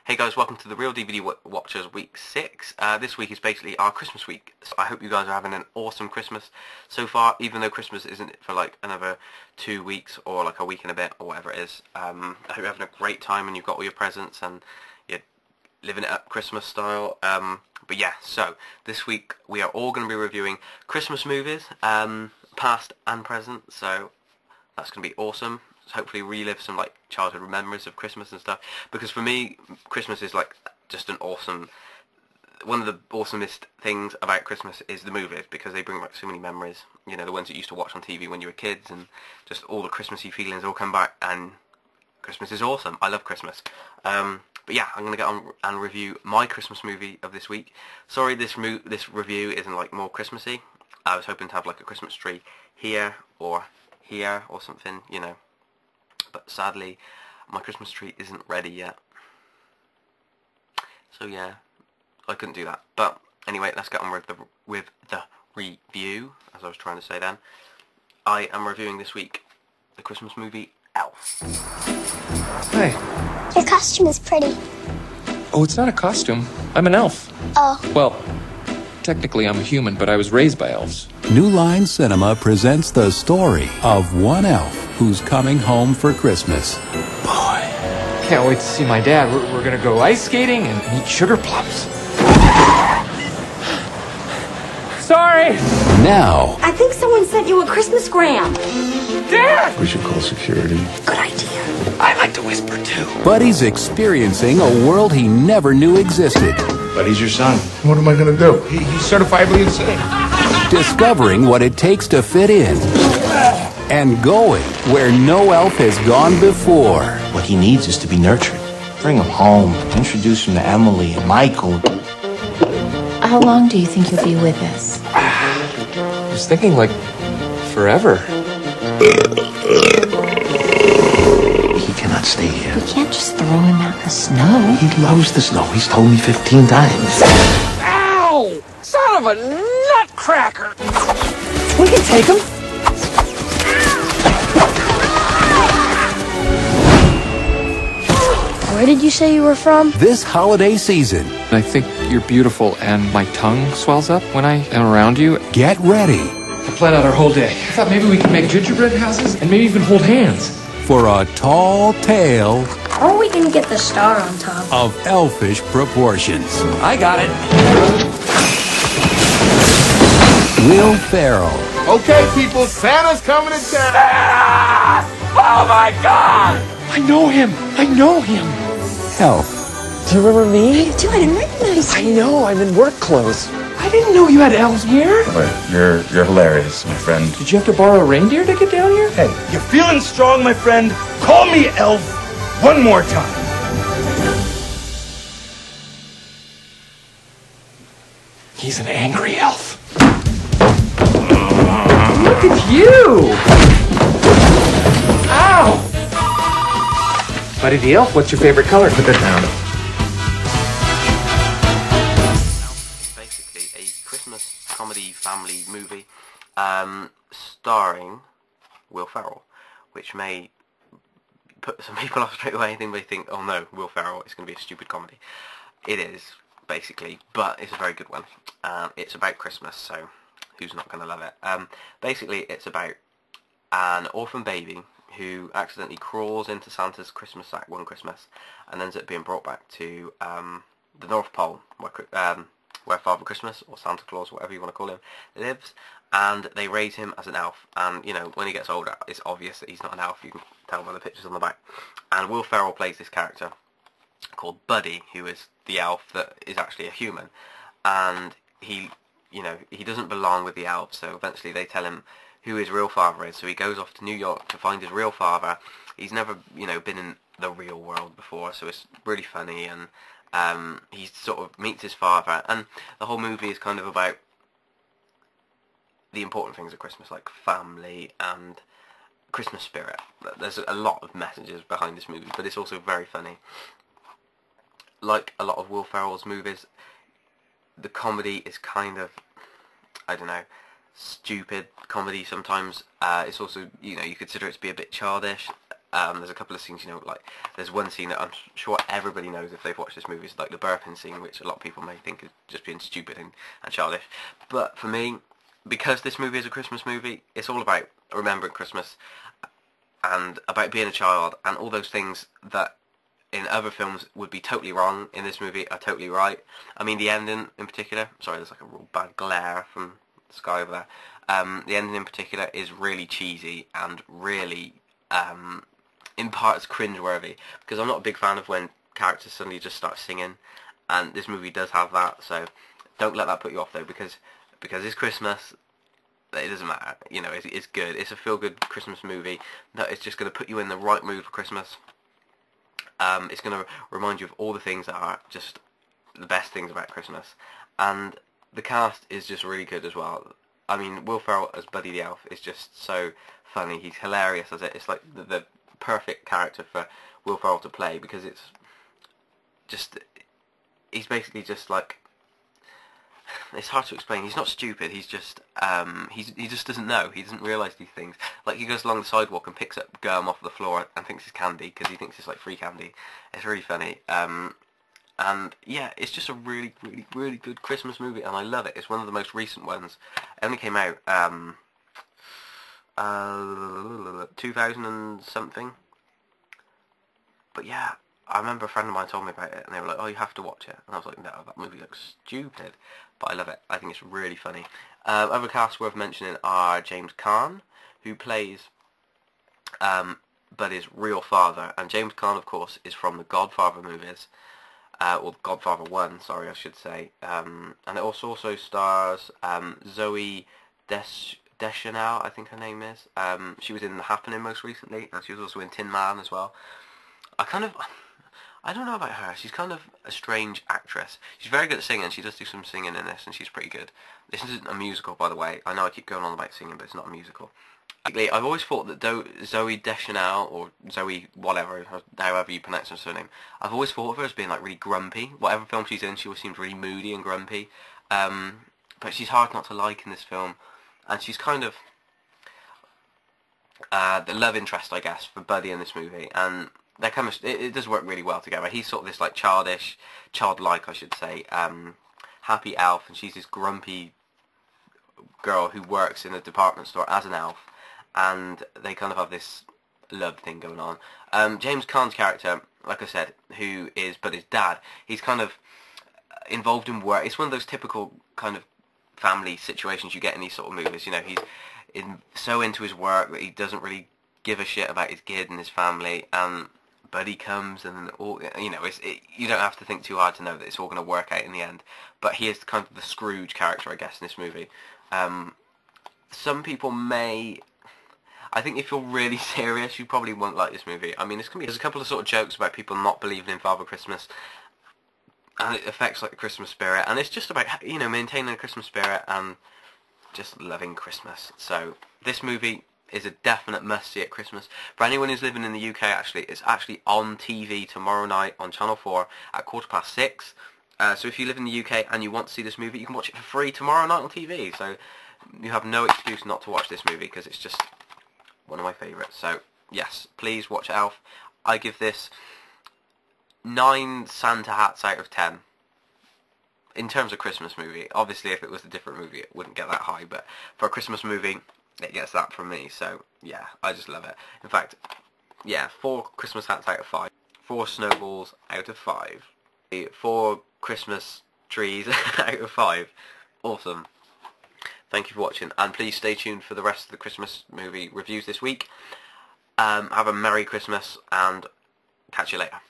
Hey guys, welcome to the ReelDVD Watchers week 6. This week is basically our Christmas week, so I hope you guys are having an awesome Christmas so far, even though Christmas isn't for like another 2 weeks or like a week and a bit or whatever it is. I hope you're having a great time and you've got all your presents and you're living it up Christmas style. But yeah, so this week we are all going to be reviewing Christmas movies, past and present, so that's going to be awesome. Hopefully relive some like childhood memories of Christmas and stuff, because for me Christmas is like just an awesome, one of the awesomest things about Christmas is the movies, because they bring back so many memories, you know, the ones that you used to watch on TV when you were kids, and just all the Christmassy feelings all come back, and Christmas is awesome. I love Christmas. But yeah, I'm gonna get on and review my Christmas movie of this week. Sorry this review isn't like more Christmassy. I was hoping to have like a Christmas tree here or something, you know. But sadly, my Christmas tree isn't ready yet. So yeah, I couldn't do that. But anyway, let's get on with the review, as I was trying to say then. I am reviewing this week the Christmas movie Elf. Hey. Your costume is pretty. Oh, it's not a costume. I'm an elf. Oh. Well, technically I'm a human, but I was raised by elves. New Line Cinema presents the story of one elf who's coming home for Christmas. Boy, can't wait to see my dad. We're gonna go ice skating and eat sugar plums. Sorry! Now, I think someone sent you a Christmasgram. Dad! We should call security. Good idea. I like to whisper too. Buddy's experiencing a world he never knew existed. But he's your son. What am I going to do? He's certifiably insane. Discovering what it takes to fit in. And going where no elf has gone before. What he needs is to be nurtured. Bring him home. Introduce him to Emily and Michael. How long do you think you'll be with us? I was thinking like forever. He cannot stay here. We can't just throw him out in the snow. He loves the snow. He's told me 15 times. Ow! Son of a nutcracker! We can take him. Where did you say you were from? This holiday season, I think you're beautiful and my tongue swells up when I am around you. get ready I planned out our whole day. I thought maybe we could make gingerbread houses and maybe even hold hands. for a tall tale How are we gonna get the star on top? of elfish proportions. I got it. Will Ferrell, Okay, people, Santa's coming to town. Oh my God! I know him. I know him. Elf, Do you remember me? Dude, I didn't recognize I you. know. I'm in work clothes. I didn't know you had elves here. You're hilarious, my friend. Did you have to borrow a reindeer to get down here? Hey, you feeling strong, my friend? Call me Elf one more time. He's an angry elf. Look at you! Ow! Buddy the Elf, what's your favorite color? Put that down. Basically a Christmas comedy family movie, starring Will Ferrell, which may put some people off straight away. They may think, oh no, Will Ferrell, it's going to be a stupid comedy. It is, basically, but it's a very good one. It's about Christmas, so who's not going to love it? Basically, it's about an orphan baby who accidentally crawls into Santa's Christmas sack one Christmas and ends up being brought back to the North Pole, where Father Christmas, or Santa Claus, whatever you want to call him, lives, and they raise him as an elf. And, you know, when he gets older, it's obvious that he's not an elf. You can tell by the pictures on the back. And Will Ferrell plays this character called Buddy, who is the elf that is actually a human. And he, you know, he doesn't belong with the elves, so eventually they tell him who his real father is. So he goes off to New York to find his real father. He's never, you know, been in the real world before, so it's really funny. And he sort of meets his father, and the whole movie is kind of about the important things at Christmas, like family and Christmas spirit. There's a lot of messages behind this movie, but it's also very funny. Like a lot of Will Ferrell's movies, the comedy is kind of, I don't know, stupid comedy sometimes. It's also, you know, you consider it to be a bit childish. There's a couple of scenes, you know, like there's one scene that I'm sure everybody knows if they've watched this movie. It's like the burping scene, which a lot of people may think is just being stupid and childish. But for me, because this movie is a Christmas movie, it's all about remembering Christmas and about being a child, and all those things that in other films would be totally wrong in this movie are totally right. I mean, the ending in particular, sorry, there's like a real bad glare from the sky over there. The ending in particular is really cheesy and really, in parts, cringeworthy, because I'm not a big fan of when characters suddenly just start singing, and this movie does have that, so don't let that put you off though, because it's Christmas. It doesn't matter, you know, it's good. It's a feel-good Christmas movie that is just going to put you in the right mood for Christmas. It's going to remind you of all the things that are just the best things about Christmas. And the cast is just really good as well. I mean, Will Ferrell as Buddy the Elf is just so funny. He's hilarious as it. It's like the perfect character for Will Ferrell to play, because it's just, he's basically just like, it's hard to explain. He's not stupid. He's just he just doesn't know. He doesn't realise these things. Like, he goes along the sidewalk and picks up gum off the floor and thinks it's candy because he thinks it's like free candy. It's really funny. And yeah, it's just a really, really, really good Christmas movie, and I love it. It's one of the most recent ones. It only came out 2000 and something. But yeah, I remember a friend of mine told me about it, and they were like, "Oh, you have to watch it." And I was like, "No, that movie looks stupid." But I love it. I think it's really funny. Other casts worth mentioning are James Caan, who plays Buddy's real father. And James Caan, of course, is from the Godfather movies. Or Godfather 1, sorry, I should say. And it also stars Zoe Deschanel, I think her name is. She was in The Happening most recently, and she was also in Tin Man as well. I don't know about her. She's kind of a strange actress. She's very good at singing. She does do some singing in this, and she's pretty good. This isn't a musical, by the way. I know I keep going on about singing, but it's not a musical. I've always thought that Zoe Deschanel, or Zoe whatever, however you pronounce her surname, I've always thought of her as being like really grumpy. Whatever film she's in, she always seems really moody and grumpy. But she's hard not to like in this film, and she's kind of the love interest, I guess, for Buddy in this movie, and they're kind of, it does work really well together. He's sort of this like childlike, I should say, happy elf, and she's this grumpy girl who works in a department store as an elf, and they kind of have this love thing going on. James Caan's character, like I said, who is Buddy's dad, he's kind of involved in work. It's one of those typical kind of family situations you get in these sort of movies. You know, he's so into his work that he doesn't really give a shit about his kid and his family, and Buddy comes, and all, you know, you don't have to think too hard to know that it's all going to work out in the end. But he is kind of the Scrooge character, I guess, in this movie. Some people may, I think if you're really serious, you probably won't like this movie. I mean, there's a couple of sort of jokes about people not believing in Father Christmas, and it affects like the Christmas spirit, and it's just about, you know, maintaining the Christmas spirit and just loving Christmas. So this movie is a definite must-see at Christmas. For anyone who's living in the UK, actually, it's actually on TV tomorrow night on Channel 4 at 6:15. So if you live in the UK and you want to see this movie, you can watch it for free tomorrow night on TV. So you have no excuse not to watch this movie, because it's just one of my favourites. So yes, please watch Elf. I give this 9 Santa hats out of 10. In terms of Christmas movie. Obviously, if it was a different movie, it wouldn't get that high. But for a Christmas movie, it gets that from me. So yeah, I just love it. In fact, yeah, 4 Christmas hats out of 5. 4 snowballs out of 5. 4 Christmas trees out of 5. Awesome. Thank you for watching, and please stay tuned for the rest of the Christmas movie reviews this week. Have a Merry Christmas, and catch you later.